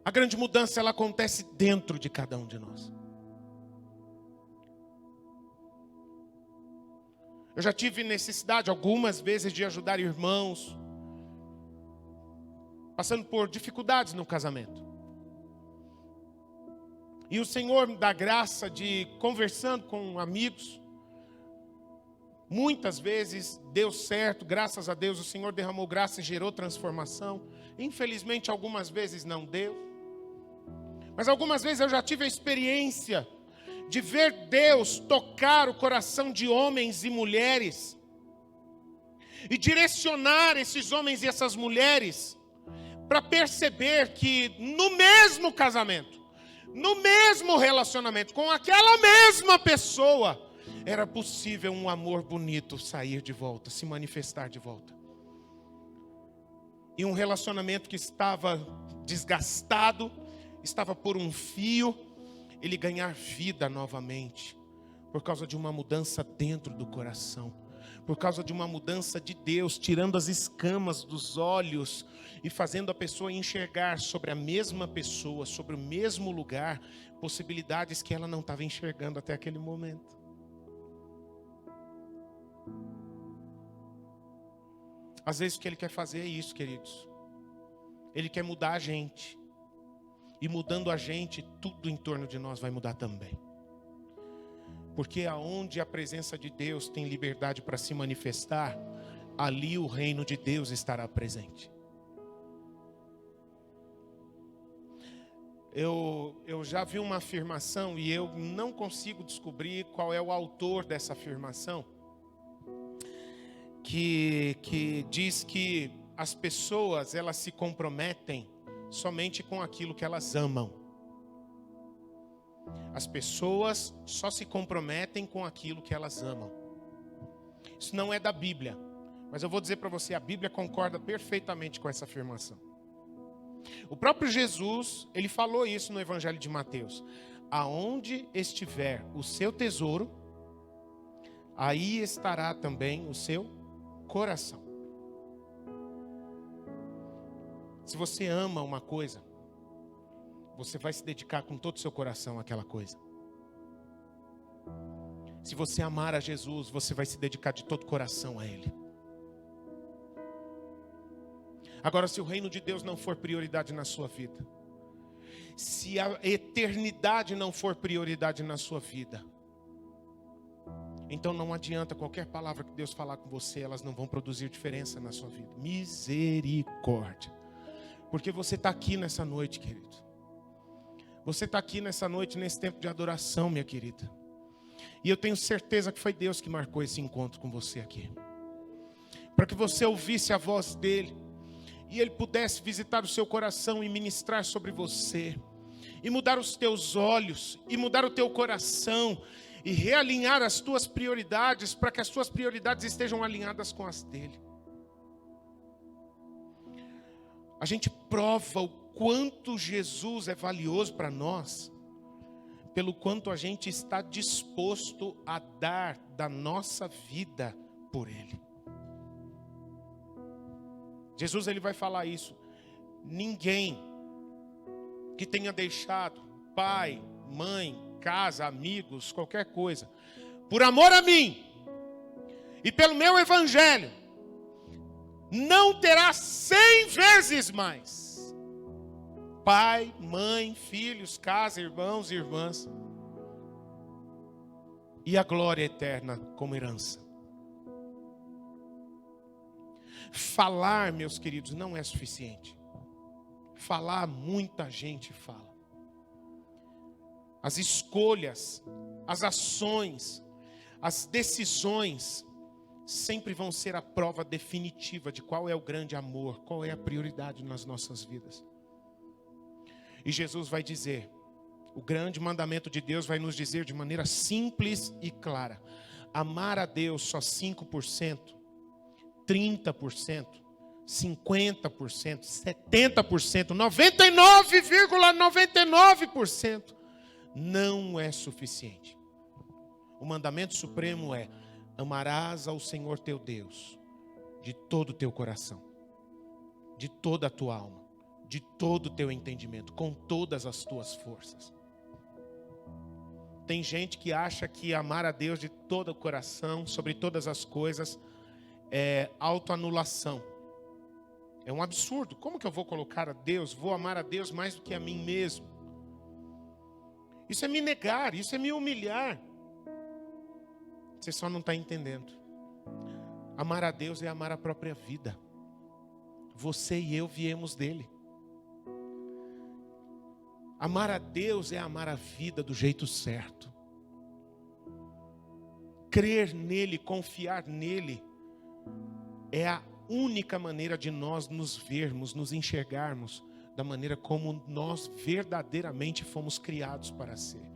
A grande mudança ela acontece dentro de cada um de nós. Eu já tive necessidade algumas vezes de ajudar irmãos passando por dificuldades no casamento. E o Senhor me dá graça de, conversando com amigos, muitas vezes deu certo, graças a Deus o Senhor derramou graça e gerou transformação. Infelizmente algumas vezes não deu. Mas algumas vezes eu já tive a experiência de ver Deus tocar o coração de homens e mulheres e direcionar esses homens e essas mulheres para perceber que no mesmo casamento, no mesmo relacionamento, com aquela mesma pessoa, era possível um amor bonito sair de volta, se manifestar de volta. E um relacionamento que estava desgastado, estava por um fio, ele ganhar vida novamente, por causa de uma mudança dentro do coração, por causa de uma mudança de Deus, tirando as escamas dos olhos e fazendo a pessoa enxergar sobre a mesma pessoa, sobre o mesmo lugar, possibilidades que ela não estava enxergando até aquele momento. Às vezes o que Ele quer fazer é isso, queridos. Ele quer mudar a gente. E mudando a gente, tudo em torno de nós vai mudar também. Porque aonde a presença de Deus tem liberdade para se manifestar, ali o reino de Deus estará presente. Eu já vi uma afirmação e eu não consigo descobrir qual é o autor dessa afirmação, que diz que as pessoas elas se comprometem somente com aquilo que elas amam. As pessoas só se comprometem com aquilo que elas amam. Isso não é da Bíblia, mas eu vou dizer para você, a Bíblia concorda perfeitamente com essa afirmação. O próprio Jesus, ele falou isso no Evangelho de Mateus. Aonde estiver o seu tesouro, aí estará também o seu coração. Se você ama uma coisa, você vai se dedicar com todo o seu coração àquela coisa. Se você amar a Jesus, você vai se dedicar de todo o coração a Ele. Agora, se o reino de Deus não for prioridade na sua vida, se a eternidade não for prioridade na sua vida, então não adianta qualquer palavra que Deus falar com você, elas não vão produzir diferença na sua vida. Misericórdia. Porque você está aqui nessa noite, querido. Você está aqui nessa noite, nesse tempo de adoração, minha querida. E eu tenho certeza que foi Deus que marcou esse encontro com você aqui. Para que você ouvisse a voz dEle. E Ele pudesse visitar o seu coração e ministrar sobre você. E mudar os teus olhos. E mudar o teu coração. E realinhar as tuas prioridades. Para que as tuas prioridades estejam alinhadas com as dEle. A gente prova o quanto Jesus é valioso para nós pelo quanto a gente está disposto a dar da nossa vida por Ele. Jesus, ele vai falar isso. Ninguém que tenha deixado pai, mãe, casa, amigos, qualquer coisa, por amor a mim e pelo meu evangelho, não terá 100 vezes mais pai, mãe, filhos, casa, irmãos e irmãs, e a glória eterna como herança. Falar, meus queridos, não é suficiente. Falar, muita gente fala. As escolhas, as ações, as decisões sempre vão ser a prova definitiva de qual é o grande amor, qual é a prioridade nas nossas vidas. E Jesus vai dizer, o grande mandamento de Deus vai nos dizer de maneira simples e clara: amar a Deus só 5%, 30%, 50%, 70%, 99,99% não é suficiente. O mandamento supremo é: amarás ao Senhor teu Deus de todo o teu coração, de toda a tua alma, de todo o teu entendimento, com todas as tuas forças. Tem gente que acha que amar a Deus de todo o coração, sobre todas as coisas, é autoanulação. É um absurdo. Como que eu vou colocar a Deus, vou amar a Deus mais do que a mim mesmo? Isso é me negar, isso é me humilhar. Você só não está entendendo. Amar a Deus é amar a própria vida. Você e eu viemos dele. Amar a Deus é amar a vida do jeito certo. Crer nele, confiar nele, é a única maneira de nós nos vermos, nos enxergarmos da maneira como nós verdadeiramente fomos criados para ser.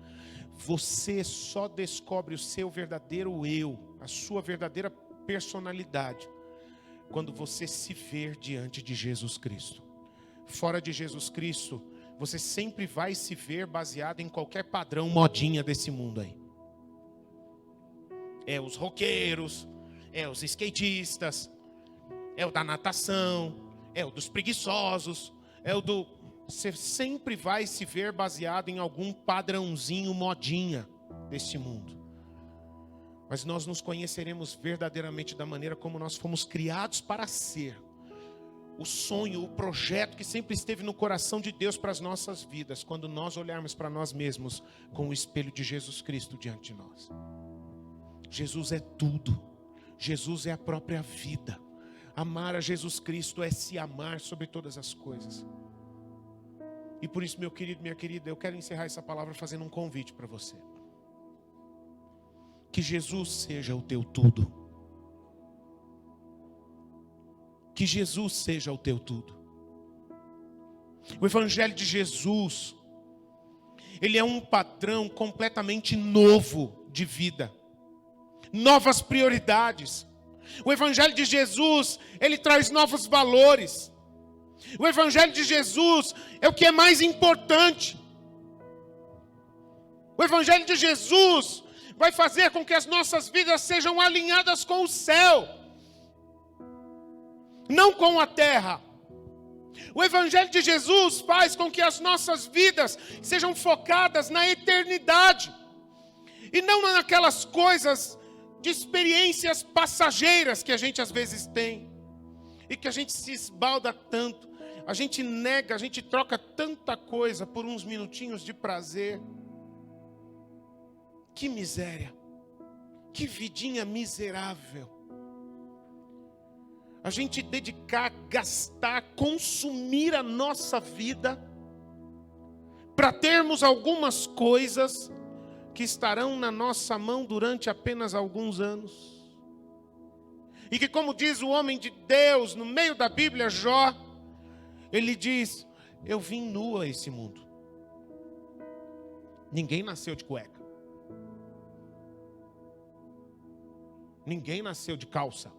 Você só descobre o seu verdadeiro eu, a sua verdadeira personalidade, quando você se ver diante de Jesus Cristo. Fora de Jesus Cristo, você sempre vai se ver baseado em qualquer padrão modinha desse mundo aí. É os roqueiros, é os skatistas, é o da natação, é o dos preguiçosos, é o do... Você sempre vai se ver baseado em algum padrãozinho modinha deste mundo. Mas nós nos conheceremos verdadeiramente da maneira como nós fomos criados para ser. O sonho, o projeto que sempre esteve no coração de Deus para as nossas vidas, quando nós olharmos para nós mesmos com o espelho de Jesus Cristo diante de nós. Jesus é tudo. Jesus é a própria vida. Amar a Jesus Cristo é se amar sobre todas as coisas. E por isso, meu querido, minha querida, eu quero encerrar essa palavra fazendo um convite para você. Que Jesus seja o teu tudo. Que Jesus seja o teu tudo. O Evangelho de Jesus, ele é um padrão completamente novo de vida. Novas prioridades. O Evangelho de Jesus, ele traz novos valores. O Evangelho de Jesus é o que é mais importante. O Evangelho de Jesus vai fazer com que as nossas vidas sejam alinhadas com o céu, não com a terra. O Evangelho de Jesus faz com que as nossas vidas sejam focadas na eternidade e não naquelas coisas de experiências passageiras que a gente às vezes tem e que a gente se esbalda tanto, a gente nega, a gente troca tanta coisa por uns minutinhos de prazer. Que miséria, que vidinha miserável. A gente dedicar, gastar, consumir a nossa vida para termos algumas coisas que estarão na nossa mão durante apenas alguns anos. E que, como diz o homem de Deus no meio da Bíblia, Jó, ele diz: eu vim nu a esse mundo. Ninguém nasceu de cueca. Ninguém nasceu de calça.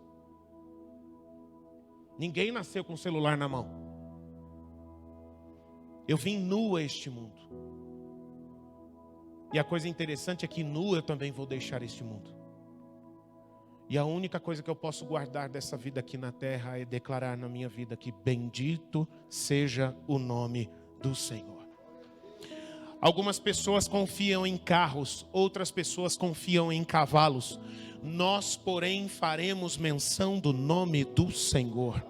Ninguém nasceu com o celular na mão. Eu vim nu a este mundo. E a coisa interessante é que nu eu também vou deixar este mundo. E a única coisa que eu posso guardar dessa vida aqui na terra é declarar na minha vida que bendito seja o nome do Senhor. Algumas pessoas confiam em carros, outras pessoas confiam em cavalos. Nós, porém, faremos menção do nome do Senhor.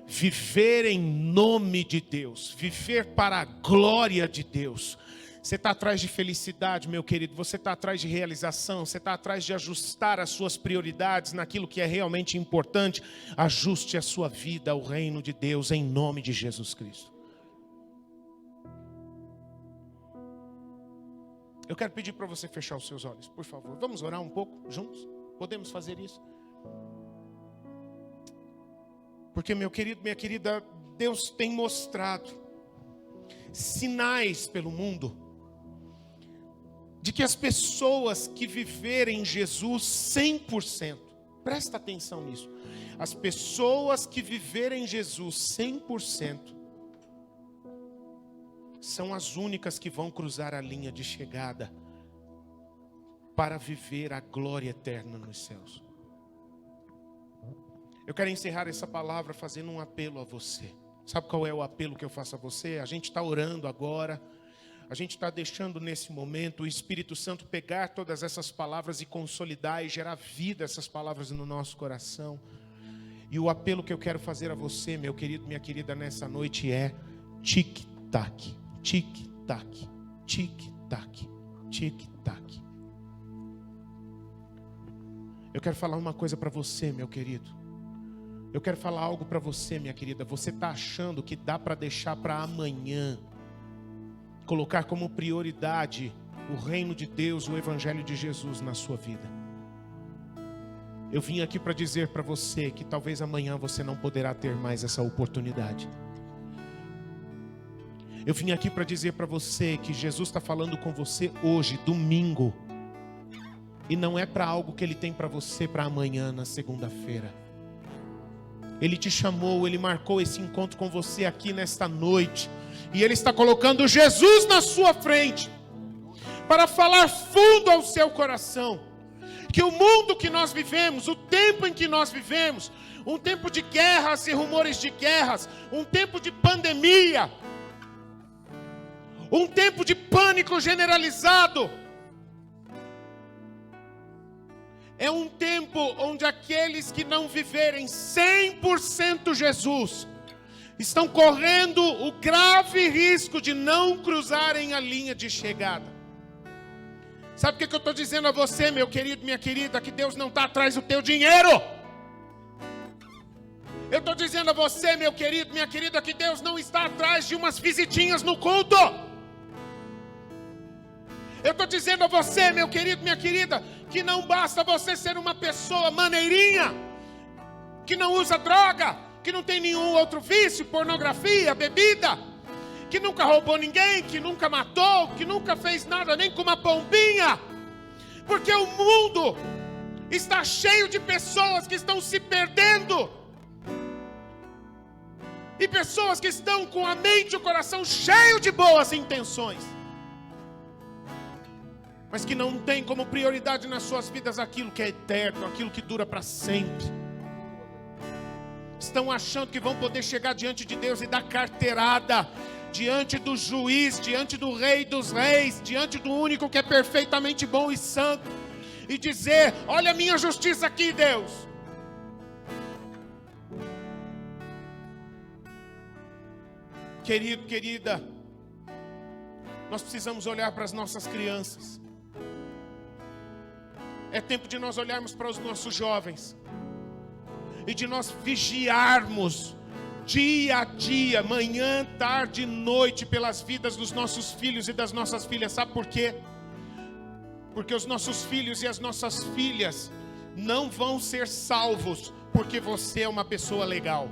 Viver em nome de Deus, viver para a glória de Deus. Você está atrás de felicidade, meu querido, você está atrás de realização, você está atrás de ajustar as suas prioridades naquilo que é realmente importante. Ajuste a sua vida ao reino de Deus em nome de Jesus Cristo. Eu quero pedir para você fechar os seus olhos, por favor. Vamos orar um pouco juntos? Podemos fazer isso? Porque, meu querido, minha querida, Deus tem mostrado sinais pelo mundo de que as pessoas que viverem Jesus 100%, presta atenção nisso, as pessoas que viverem Jesus 100%, são as únicas que vão cruzar a linha de chegada para viver a glória eterna nos céus. Eu quero encerrar essa palavra fazendo um apelo a você. Sabe qual é o apelo que eu faço a você? A gente está orando agora. A gente está deixando nesse momento o Espírito Santo pegar todas essas palavras e consolidar e gerar vida essas palavras no nosso coração. E o apelo que eu quero fazer a você, meu querido, minha querida, nessa noite é tic-tac, tic-tac, tic-tac, tic-tac. Eu quero falar uma coisa para você, meu querido. Eu quero falar algo para você, minha querida. Você está achando que dá para deixar para amanhã, colocar como prioridade o reino de Deus, o evangelho de Jesus na sua vida. Eu vim aqui para dizer para você que talvez amanhã você não poderá ter mais essa oportunidade. Eu vim aqui para dizer para você que Jesus está falando com você hoje, domingo. E não é para algo que Ele tem para você para amanhã, na segunda-feira. Ele te chamou, Ele marcou esse encontro com você aqui nesta noite. E Ele está colocando Jesus na sua frente, para falar fundo ao seu coração. Que o mundo que nós vivemos, o tempo em que nós vivemos, um tempo de guerras e rumores de guerras, um tempo de pandemia, um tempo de pânico generalizado, é um tempo onde aqueles que não viverem 100% Jesus estão correndo o grave risco de não cruzarem a linha de chegada. Sabe o que eu estou dizendo a você, meu querido, minha querida? Que Deus não está atrás do teu dinheiro. Eu estou dizendo a você, meu querido, minha querida, que Deus não está atrás de umas visitinhas no culto. Eu estou dizendo a você, meu querido, minha querida, que não basta você ser uma pessoa maneirinha, que não usa droga, que não tem nenhum outro vício, pornografia, bebida, que nunca roubou ninguém, que nunca matou, que nunca fez nada nem com uma pombinha. Porque o mundo está cheio de pessoas que estão se perdendo. E pessoas que estão com a mente e o coração cheio de boas intenções, mas que não tem como prioridade nas suas vidas aquilo que é eterno, aquilo que dura para sempre. Estão achando que vão poder chegar diante de Deus e dar carteirada, diante do juiz, diante do rei dos reis, diante do único que é perfeitamente bom e santo, e dizer: olha a minha justiça aqui, Deus. Querido, querida, nós precisamos olhar para as nossas crianças. É tempo de nós olharmos para os nossos jovens e de nós vigiarmos dia a dia, manhã, tarde e noite, pelas vidas dos nossos filhos e das nossas filhas. Sabe por quê? Porque os nossos filhos e as nossas filhas não vão ser salvos porque você é uma pessoa legal.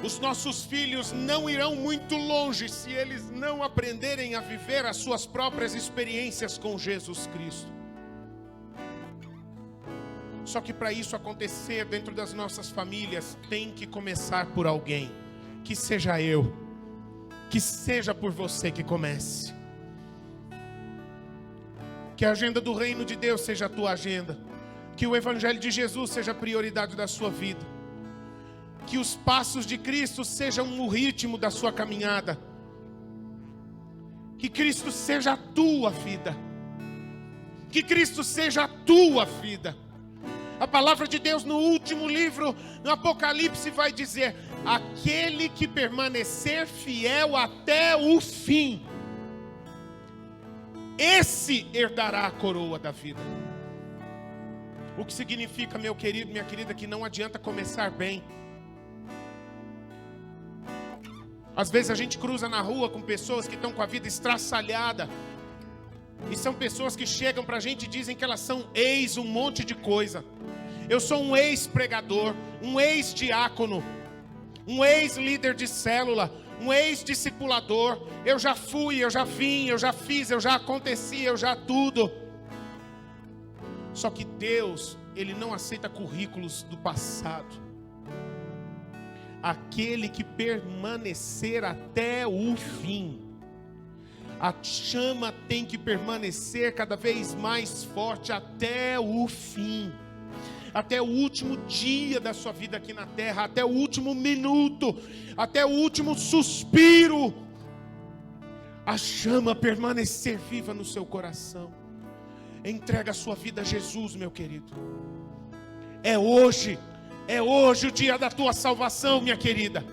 Os nossos filhos não irão muito longe se eles não aprenderem a viver as suas próprias experiências com Jesus Cristo. Só que para isso acontecer dentro das nossas famílias, tem que começar por alguém. Que seja eu, que seja por você que comece. Que a agenda do reino de Deus seja a tua agenda. Que o evangelho de Jesus seja a prioridade da sua vida. Que os passos de Cristo sejam o ritmo da sua caminhada. Que Cristo seja a tua vida. Que Cristo seja a tua vida. A palavra de Deus no último livro, no Apocalipse, vai dizer: aquele que permanecer fiel até o fim, esse herdará a coroa da vida. O que significa, meu querido, minha querida, que não adianta começar bem. Às vezes a gente cruza na rua com pessoas que estão com a vida estraçalhada. E são pessoas que chegam pra gente e dizem que elas são ex um monte de coisa. Eu sou um ex-pregador, um ex-diácono, um ex-líder de célula, um ex-discipulador. Eu já fui, eu já vim, eu já fiz, eu já aconteci, eu já tudo. Só que Deus, Ele não aceita currículos do passado. Aquele que permanecer até o fim. A chama tem que permanecer cada vez mais forte até o fim. Até o último dia da sua vida aqui na terra. Até o último minuto. Até o último suspiro. A chama permanecer viva no seu coração. Entrega a sua vida a Jesus, meu querido. É hoje o dia da tua salvação, minha querida.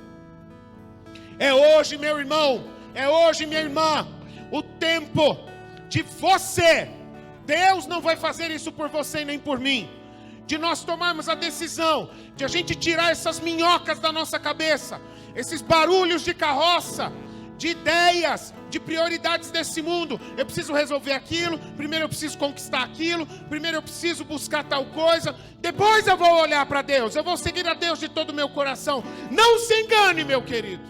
É hoje, meu irmão. É hoje, minha irmã. O tempo de você. Deus não vai fazer isso por você nem por mim. De nós tomarmos a decisão de a gente tirar essas minhocas da nossa cabeça. Esses barulhos de carroça. De ideias, de prioridades desse mundo. Eu preciso resolver aquilo. Primeiro eu preciso conquistar aquilo. Primeiro eu preciso buscar tal coisa. Depois eu vou olhar para Deus. Eu vou seguir a Deus de todo o meu coração. Não se engane, meu querido.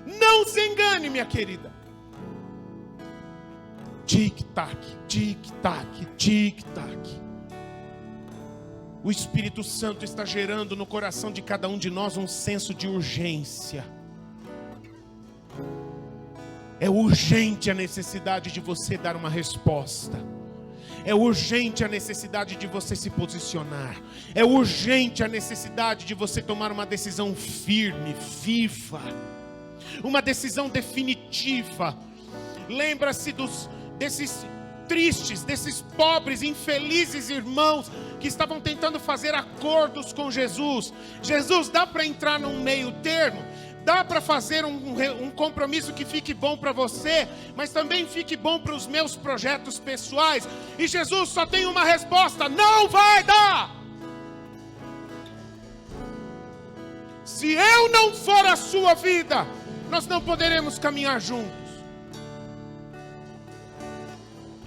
Não se engane, minha querida. Tic-tac, tic-tac, tic-tac. O Espírito Santo está gerando no coração de cada um de nós um senso de urgência. É urgente a necessidade de você dar uma resposta. É urgente a necessidade de você se posicionar. É urgente a necessidade de você tomar uma decisão firme, viva. Uma decisão definitiva. Lembra-se desses tristes, desses pobres, infelizes irmãos que estavam tentando fazer acordos com Jesus. Jesus, dá para entrar num meio termo? Dá para fazer um compromisso que fique bom para você, mas também fique bom para os meus projetos pessoais? E Jesus só tem uma resposta: não vai dar. Se eu não for a sua vida, nós não poderemos caminhar juntos.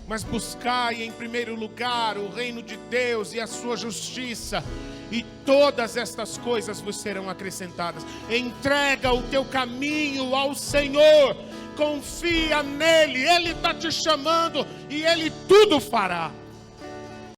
Mas buscai em primeiro lugar o reino de Deus e a sua justiça, e todas estas coisas vos serão acrescentadas. Entrega o teu caminho ao Senhor, confia nele, Ele está te chamando e Ele tudo fará.